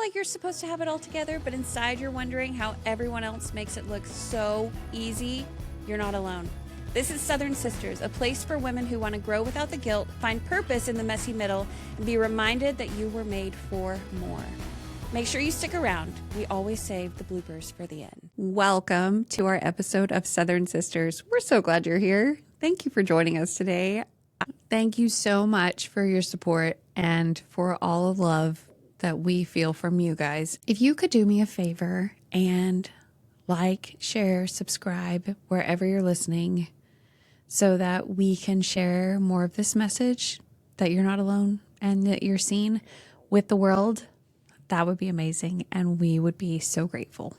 like you're supposed to have it all together, but inside you're wondering how everyone else makes it look so easy? You're not alone. This is Southern Sisters, a place for women who want to grow without the guilt, find purpose in the messy middle, and be reminded that you were made for more. Make sure you stick around. We always save the bloopers for the end. Welcome to our episode of Southern Sisters. We're so glad you're here. Thank you for joining us today. Thank you so much for your support and for all the love that we feel from you guys. If you could do me a favor and like, share, subscribe wherever you're listening so that we can share more of this message that you're not alone and that you're seen with the world, that would be amazing, and we would be so grateful.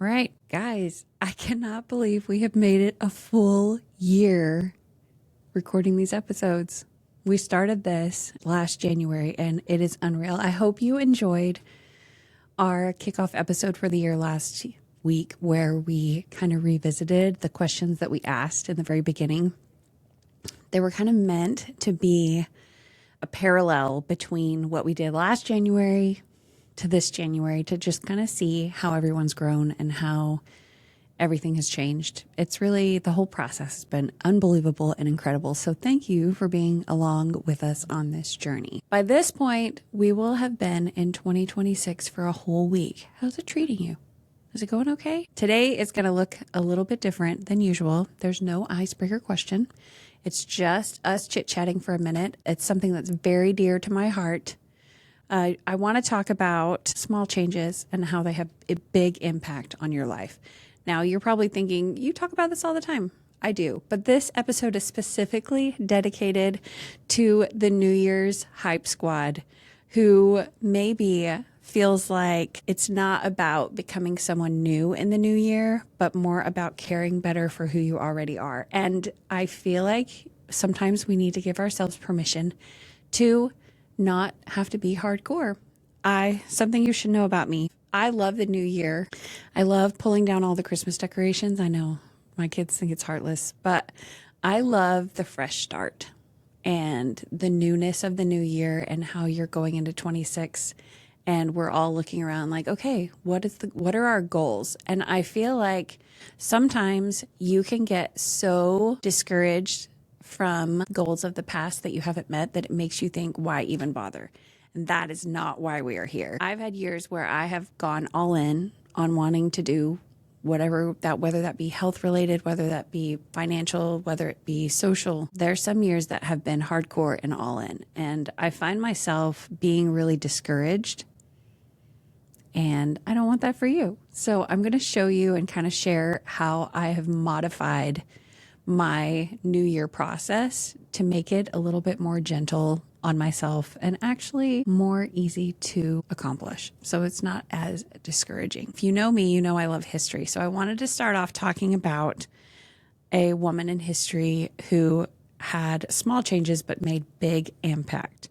All right, guys, I cannot believe we have made it a full year recording these episodes. We started this last January, and it is unreal. I hope you enjoyed our kickoff episode for the year last week, where we kind of revisited the questions that we asked in the very beginning. They were kind of meant to be a parallel between what we did last January to this January, to just kind of see how everyone's grown and how everything has changed. It's really, the whole process has been unbelievable and incredible. So thank you for being along with us on this journey. By this point, we will have been in 2026 for a whole week. How's it treating you? Is it going okay? Today is going to look a little bit different than usual. There's no icebreaker question. It's just us chit-chatting for a minute. It's something that's very dear to my heart. I want to talk about small changes and how they have a big impact on your life. Now, you're probably thinking, you talk about this all the time. I do. But this episode is specifically dedicated to the New Year's Hype Squad, who maybe feels like it's not about becoming someone new in the new year, but more about caring better for who you already are. And I feel like sometimes we need to give ourselves permission to not have to be hardcore. Something you should know about me. I love the new year. I love pulling down all the Christmas decorations. I know my kids think it's heartless, but I love the fresh start and the newness of the new year and how you're going into 26. And we're all looking around like, okay, what are our goals? And I feel like sometimes you can get so discouraged from goals of the past that you haven't met that it makes you think, why even bother? And that is not why we are here. I've had years where I have gone all in on wanting to do whatever that, whether that be health related, whether that be financial, whether it be social. There are some years that have been hardcore and all in. And I find myself being really discouraged. And I don't want that for you. So I'm going to show you and kind of share how I have modified my New Year process to make it a little bit more gentle on myself and actually more easy to accomplish. So it's not as discouraging. If you know me, you know I love history. So I wanted to start off talking about a woman in history who had small changes but made big impact.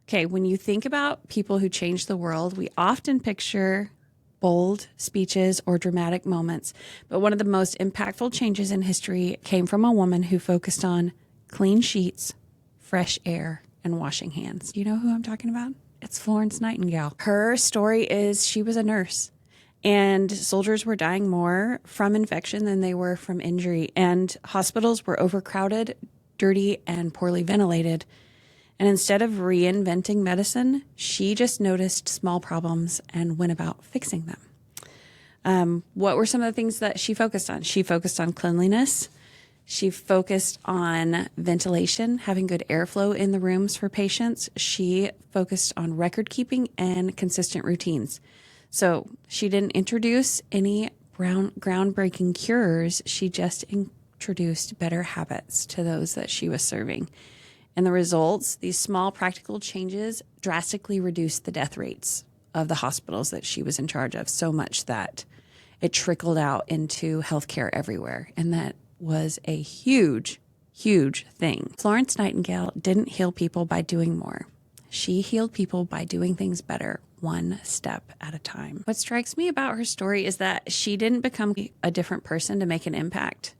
Okay, when you think about people who changed the world, we often picture bold speeches or dramatic moments. But one of the most impactful changes in history came from a woman who focused on clean sheets, fresh air, and washing hands. You know who I'm talking about? It's Florence Nightingale. Her story is she was a nurse, and soldiers were dying more from infection than they were from injury. And hospitals were overcrowded, dirty, and poorly ventilated. And instead of reinventing medicine, she just noticed small problems and went about fixing them. What were some of the things that she focused on? She focused on cleanliness. She focused on ventilation, having good airflow in the rooms for patients. She focused on record keeping and consistent routines. So she didn't introduce any groundbreaking cures. She just introduced better habits to those that she was serving. And the results, these small practical changes drastically reduced the death rates of the hospitals that she was in charge of, so much that it trickled out into healthcare everywhere. And that was a huge, huge thing. Florence Nightingale didn't heal people by doing more. She healed people by doing things better, one step at a time. What strikes me about her story is that she didn't become a different person to make an impact.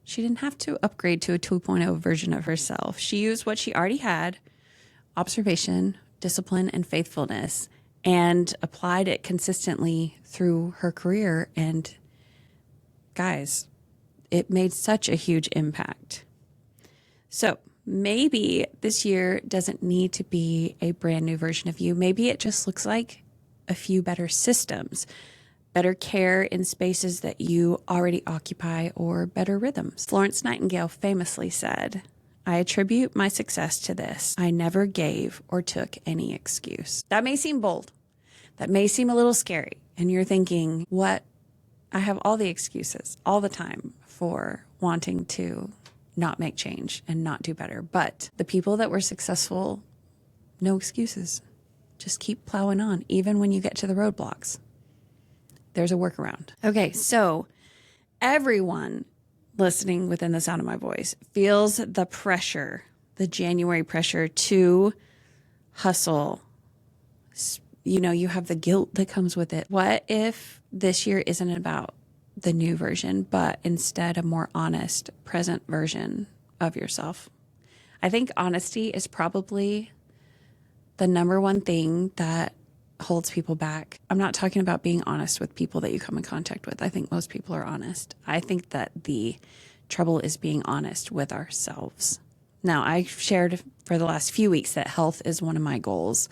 She didn't have to upgrade to a 2.0 version of herself. She used what she already had, observation, discipline, and faithfulness, and applied it consistently through her career. And guys, it made such a huge impact. So maybe this year doesn't need to be a brand new version of you. Maybe it just looks like a few better systems, better care in spaces that you already occupy, or better rhythms. Florence Nightingale famously said, "I attribute my success to this. I never gave or took any excuse." That may seem bold. That may seem a little scary. And you're thinking, what? I have all the excuses all the time for wanting to not make change and not do better. But the people that were successful, no excuses. Just keep plowing on, even when you get to the roadblocks. There's a workaround. Okay, so everyone listening within the sound of my voice feels the pressure, the January pressure to hustle. You know, you have the guilt that comes with it. What if this year isn't about the new version, but instead a more honest, present version of yourself? I think honesty is probably the number one thing that holds people back. I'm not talking about being honest with people that you come in contact with. I think most people are honest. I think that the trouble is being honest with ourselves. Now, I've shared for the last few weeks that health is one of my goals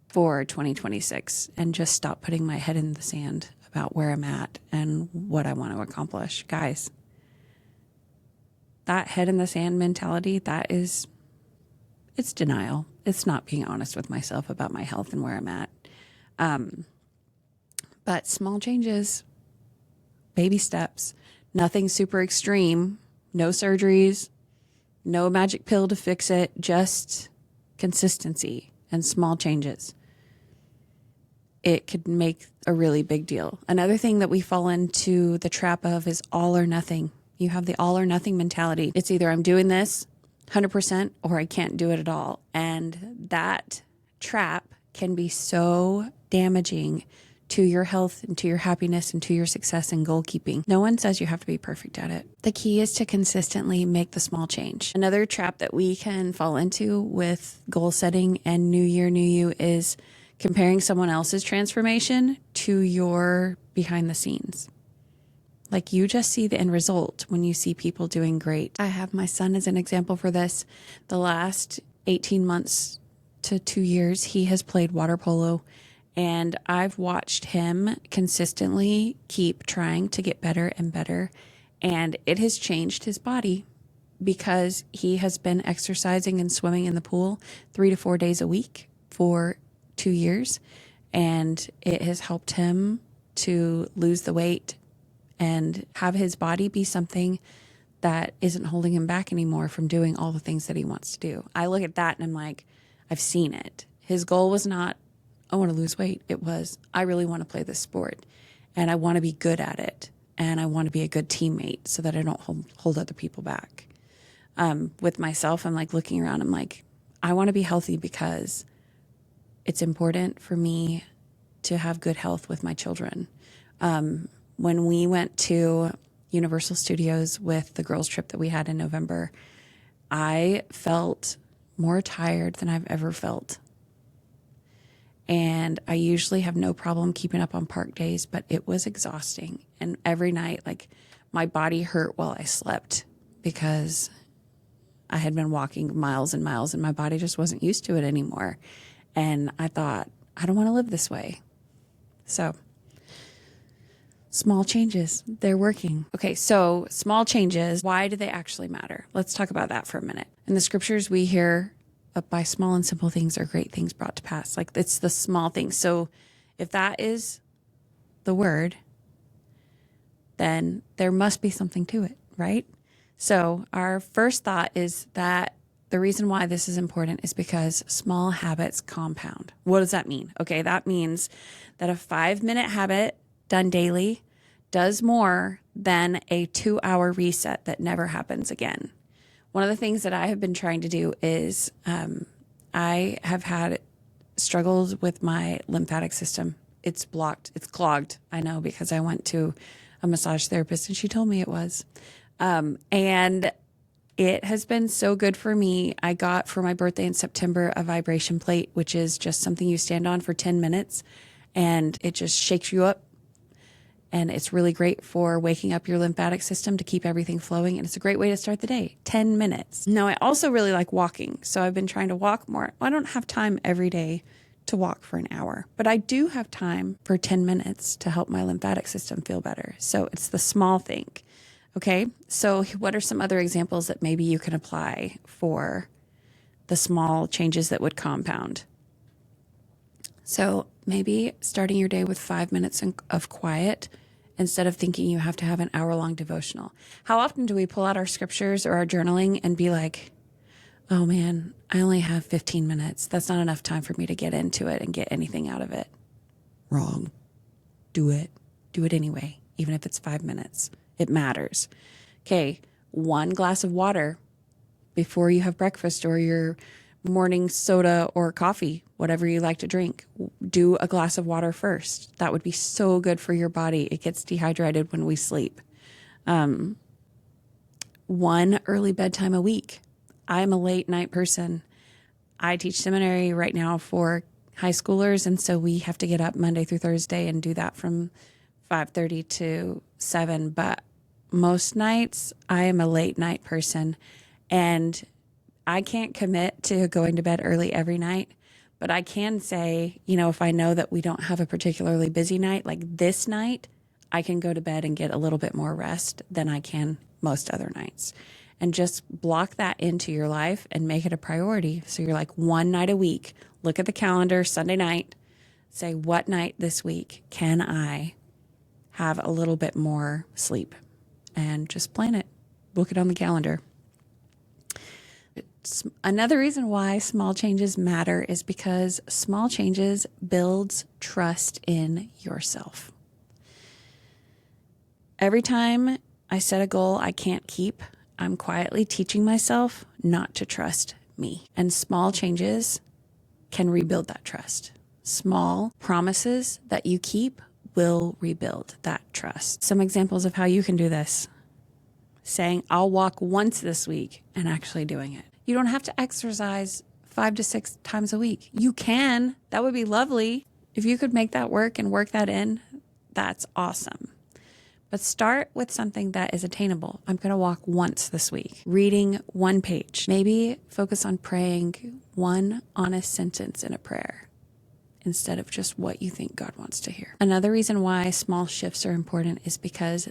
for 2026, and just stop putting my head in the sand about where I'm at and what I want to accomplish. Guys, that head in the sand mentality, it's denial. It's not being honest with myself about my health and where I'm at. But small changes, baby steps, nothing super extreme, no surgeries, no magic pill to fix it, just consistency and small changes. It could make a really big deal. Another thing that we fall into the trap of is all or nothing. You have the all or nothing mentality. It's either I'm doing this 100% or I can't do it at all. And that trap can be so damaging to your health and to your happiness and to your success and goal keeping. No one says you have to be perfect at it. The key is to consistently make the small change. Another trap that we can fall into with goal setting and New Year, New You is comparing someone else's transformation to your behind the scenes. Like, you just see the end result when you see people doing great. I have my son as an example for this. The last 18 months to 2 years, he has played water polo, and I've watched him consistently keep trying to get better and better. And it has changed his body because he has been exercising and swimming in the pool 3 to 4 days a week for 2 years. And it has helped him to lose the weight and have his body be something that isn't holding him back anymore from doing all the things that he wants to do. I look at that and I'm like, I've seen it. His goal was not, I want to lose weight. It was, I really want to play this sport and I want to be good at it. And I want to be a good teammate so that I don't hold other people back. With myself, I'm like looking around, I'm like, I want to be healthy because it's important for me to have good health with my children. When we went to Universal Studios with the girls' trip that we had in November, I felt more tired than I've ever felt. And I usually have no problem keeping up on park days, but it was exhausting. And every night, like, my body hurt while I slept because I had been walking miles and miles and my body just wasn't used to it anymore. And I thought, I don't want to live this way. So small changes, they're working. Okay, so small changes, why do they actually matter? Let's talk about that for a minute. In the scriptures, we hear, by small and simple things are great things brought to pass. Like, it's the small things. So if that is the word, then there must be something to it, right? So our first thought is that the reason why this is important is because small habits compound. What does that mean? Okay, that means that a 5-minute habit done daily does more than a 2-hour reset that never happens again. One of the things that I have been trying to do is I have had struggles with my lymphatic system. It's blocked. It's clogged. I know, because I went to a massage therapist and she told me it was. And It has been so good for me. I got for my birthday in September a vibration plate, which is just something you stand on for 10 minutes and it just shakes you up. And it's really great for waking up your lymphatic system to keep everything flowing. And it's a great way to start the day, 10 minutes. Now, I also really like walking. So I've been trying to walk more. I don't have time every day to walk for an hour, but I do have time for 10 minutes to help my lymphatic system feel better. So it's the small thing. Okay. So what are some other examples that maybe you can apply for the small changes that would compound? So maybe starting your day with 5 minutes of quiet instead of thinking you have to have an hour-long devotional. How often do we pull out our scriptures or our journaling and be like, oh man, I only have 15 minutes. That's not enough time for me to get into it and get anything out of it. Wrong. Do it. Do it anyway, even if it's 5 minutes. It matters. Okay, 1 glass of water before you have breakfast or your morning soda or coffee, whatever you like to drink. Do a glass of water first. That would be so good for your body. It gets dehydrated when we sleep. 1 early bedtime a week. I'm a late night person. I teach seminary right now for high schoolers, and so we have to get up Monday through Thursday and do that from 5:30 to 7. But most nights, I am a late night person, and I can't commit to going to bed early every night, but I can say, if I know that we don't have a particularly busy night, like this night, I can go to bed and get a little bit more rest than I can most other nights. And just block that into your life and make it a priority. So you're like 1 night a week, look at the calendar, Sunday night, say, what night this week can I have a little bit more sleep? And just plan it, book it on the calendar. Another reason why small changes matter is because small changes builds trust in yourself. Every time I set a goal I can't keep, I'm quietly teaching myself not to trust me. And small changes can rebuild that trust. Small promises that you keep will rebuild that trust. Some examples of how you can do this. Saying, I'll walk once this week and actually doing it. You don't have to exercise 5 to 6 times a week. You can. That would be lovely. If you could make that work and work that in, that's awesome. But start with something that is attainable. I'm going to walk once this week, reading 1 page. Maybe focus on praying 1 honest sentence in a prayer instead of just what you think God wants to hear. Another reason why small shifts are important is because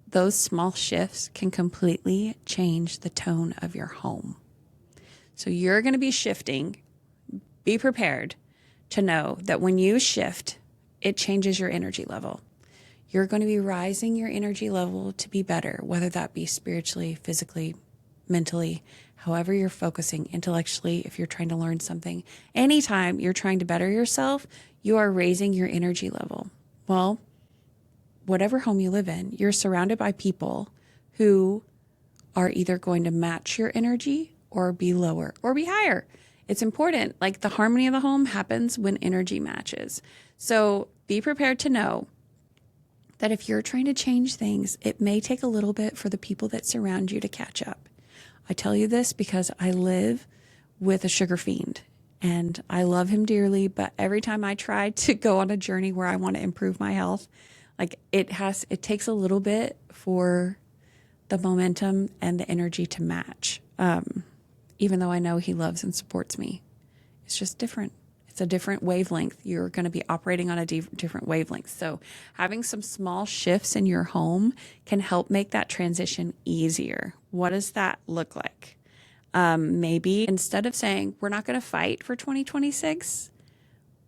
those small shifts can completely change the tone of your home. So you're going to be shifting. Be prepared to know that when you shift, it changes your energy level. You're going to be rising your energy level to be better, whether that be spiritually, physically, mentally, however you're focusing, intellectually, if you're trying to learn something. Anytime you're trying to better yourself, you are raising your energy level. Well, whatever home you live in, you're surrounded by people who are either going to match your energy or be lower or be higher. It's important. Like the harmony of the home happens when energy matches. So be prepared to know that if you're trying to change things, it may take a little bit for the people that surround you to catch up. I tell you this because I live with a sugar fiend and I love him dearly, but every time I try to go on a journey where I want to improve my health, like it takes a little bit for the momentum and the energy to match. Even though I know he loves and supports me, it's just different. It's a different wavelength. You're going to be operating on a different wavelength. So having some small shifts in your home can help make that transition easier. What does that look like? Maybe instead of saying we're not going to fight for 2026,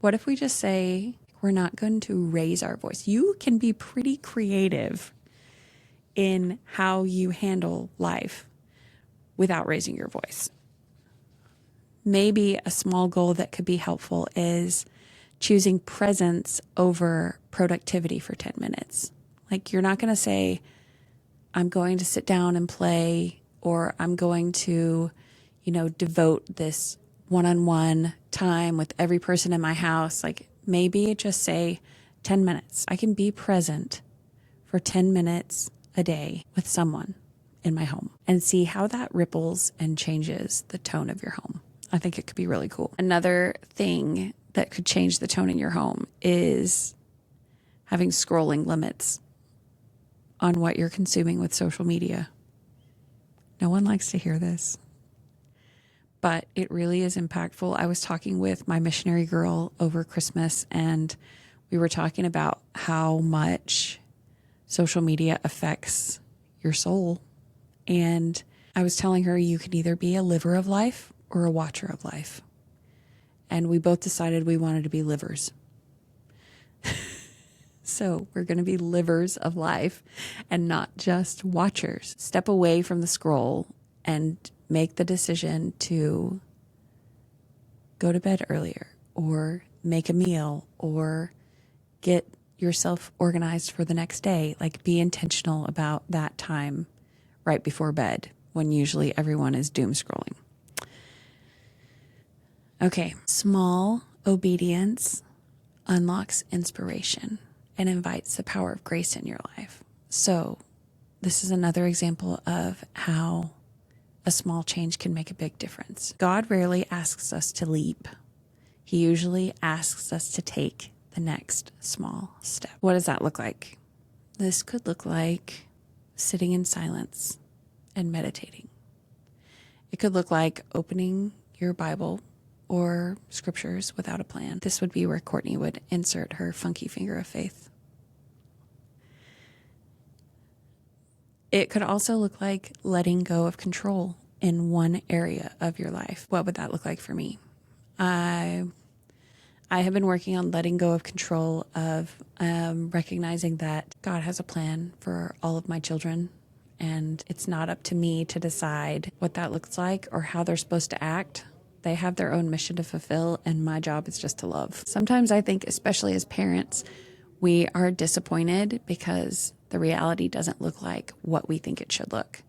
what if we just say we're not going to raise our voice? You can be pretty creative in how you handle life without raising your voice. Maybe a small goal that could be helpful is choosing presence over productivity for 10 minutes. Like you're not going to say, I'm going to sit down and play, or I'm going to, devote this one-on-one time with every person in my house. Like maybe just say 10 minutes. I can be present for 10 minutes a day with someone in my home and see how that ripples and changes the tone of your home. I think it could be really cool. Another thing that could change the tone in your home is having scrolling limits on what you're consuming with social media. No one likes to hear this, but it really is impactful. I was talking with my missionary girl over Christmas, and we were talking about how much social media affects your soul. And I was telling her you can either be a liver of life or a watcher of life. And we both decided we wanted to be livers. So we're going to be livers of life and not just watchers. Step away from the scroll and make the decision to go to bed earlier or make a meal or get yourself organized for the next day. Like, be intentional about that time right before bed when usually everyone is doom scrolling. Okay, small obedience unlocks inspiration and invites the power of grace in your life. So this is another example of how a small change can make a big difference. God rarely asks us to leap. He usually asks us to take the next small step. What does that look like? This could look like sitting in silence and meditating. It could look like opening your Bible or scriptures without a plan. This would be where Courtney would insert her funky finger of faith. It could also look like letting go of control in one area of your life. What would that look like for me? I have been working on letting go of control of recognizing that God has a plan for all of my children, and it's not up to me to decide what that looks like or how they're supposed to act. They have their own mission to fulfill, and my job is just to love. Sometimes I think, especially as parents, we are disappointed because the reality doesn't look like what we think it should look.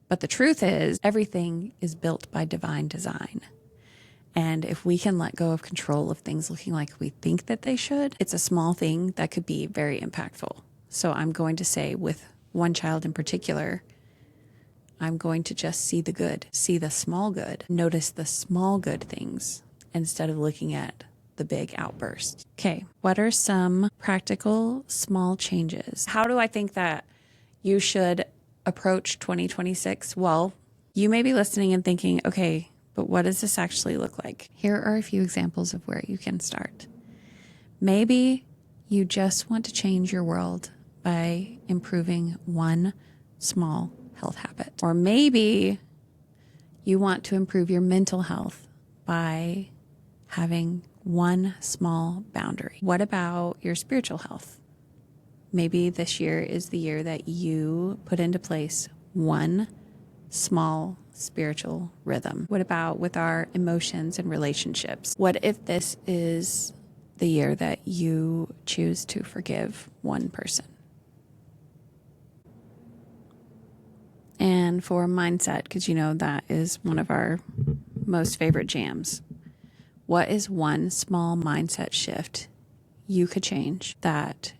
But the truth is, everything is built by divine design. And if we can let go of control of things looking like we think that they should, it's a small thing that could be very impactful. So I'm going to say, with one child in particular, I'm going to just see the good, see the small good, notice the small good things instead of looking at the big outburst. Okay, what are some practical small changes? How do I think that you should approach 2026? Well, you may be listening and thinking, okay, but what does this actually look like? Here are a few examples of where you can start. Maybe you just want to change your world by improving one small health habit. Or maybe you want to improve your mental health by having one small boundary. What about your spiritual health? Maybe this year is the year that you put into place one small spiritual rhythm. What about with our emotions and relationships? What if this is the year that you choose to forgive one person? And for mindset, because you know that is one of our most favorite jams. What is one small mindset shift you could change that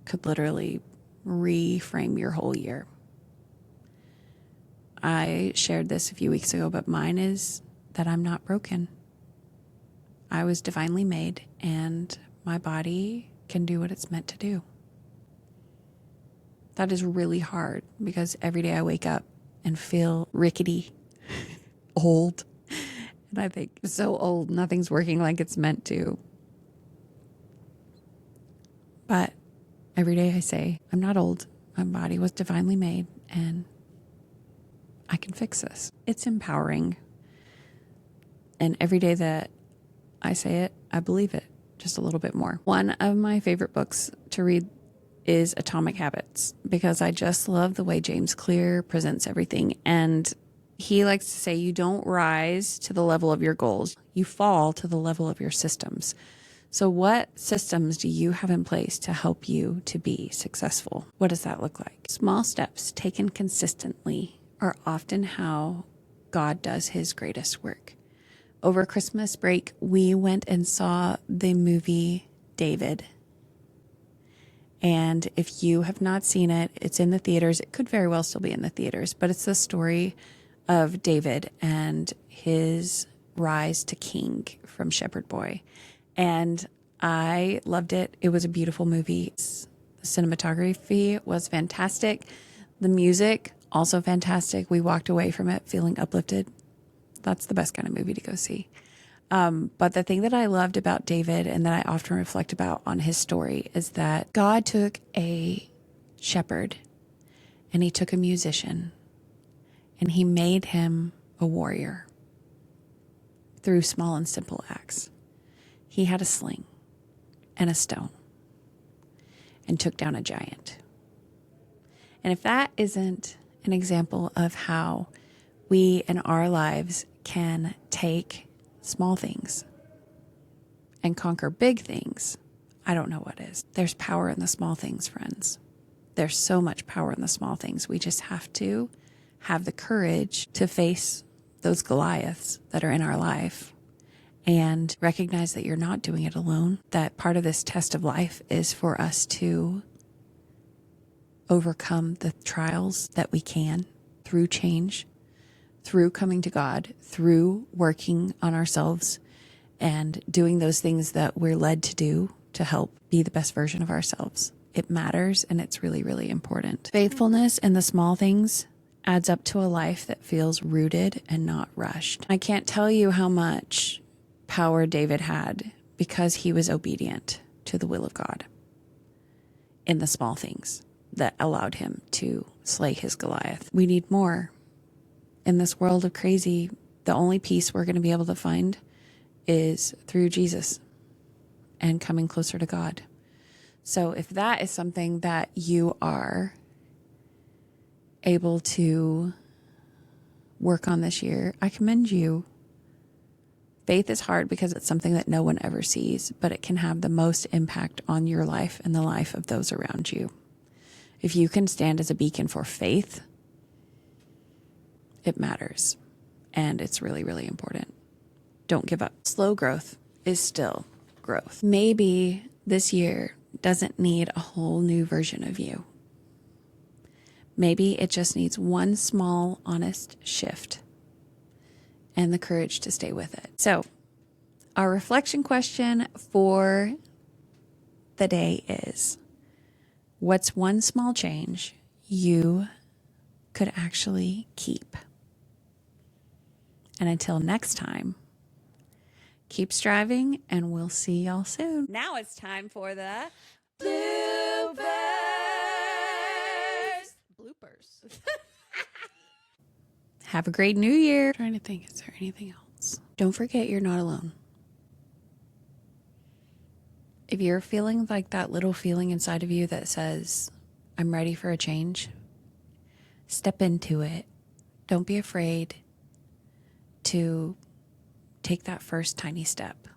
could literally reframe your whole year? I shared this a few weeks ago, but mine is that I'm not broken. I was divinely made, and my body can do what it's meant to do. That is really hard because every day I wake up and feel rickety, old. And I think, so old, nothing's working like it's meant to. But every day I say, I'm not old. My body was divinely made and I can fix this. It's empowering. And every day that I say it, I believe it just a little bit more. One of my favorite books to read is Atomic Habits, because I just love the way James Clear presents everything. And he likes to say, you don't rise to the level of your goals, you fall to the level of your systems. So what systems do you have in place to help you to be successful? What does that look like? Small steps taken consistently are often how God does his greatest work. Over Christmas break, we went and saw the movie David. And if you have not seen it, it's in the theaters. It could very well still be in the theaters, but it's the story of David and his rise to king from shepherd boy. And I loved it. It was a beautiful movie. The cinematography was fantastic. The music, also fantastic. We walked away from it feeling uplifted. That's the best kind of movie to go see. But the thing that I loved about David and that I often reflect about on his story is that God took a shepherd and he took a musician and he made him a warrior through small and simple acts. He had a sling and a stone and took down a giant. And if that isn't an example of how we in our lives can take small things and conquer big things, I don't know what is. There's power in the small things, friends. There's so much power in the small things. We just have to have the courage to face those Goliaths that are in our life and recognize that you're not doing it alone. That part of this test of life is for us to overcome the trials that we can through change, through coming to God, through working on ourselves and doing those things that we're led to do to help be the best version of ourselves. It matters, and it's really, really important. Faithfulness in the small things adds up to a life that feels rooted and not rushed. I can't tell you how much power David had because he was obedient to the will of God in the small things that allowed him to slay his Goliath. We need more. In this world of crazy, the only peace we're going to be able to find is through Jesus and coming closer to God. So if that is something that you are able to work on this year, I commend you. Faith is hard because it's something that no one ever sees, but it can have the most impact on your life and the life of those around you. If you can stand as a beacon for faith, it matters. And it's really, really important. Don't give up. Slow growth is still growth. Maybe this year doesn't need a whole new version of you. Maybe it just needs one small, honest shift and the courage to stay with it. So, our reflection question for the day is, what's one small change you could actually keep? And until next time, keep striving, and we'll see y'all soon. Now it's time for the bloopers. Bloopers. Have a great new year. I'm trying to think, is there anything else? Don't forget you're not alone. If you're feeling like that little feeling inside of you that says, I'm ready for a change, step into it. Don't be afraid to take that first tiny step.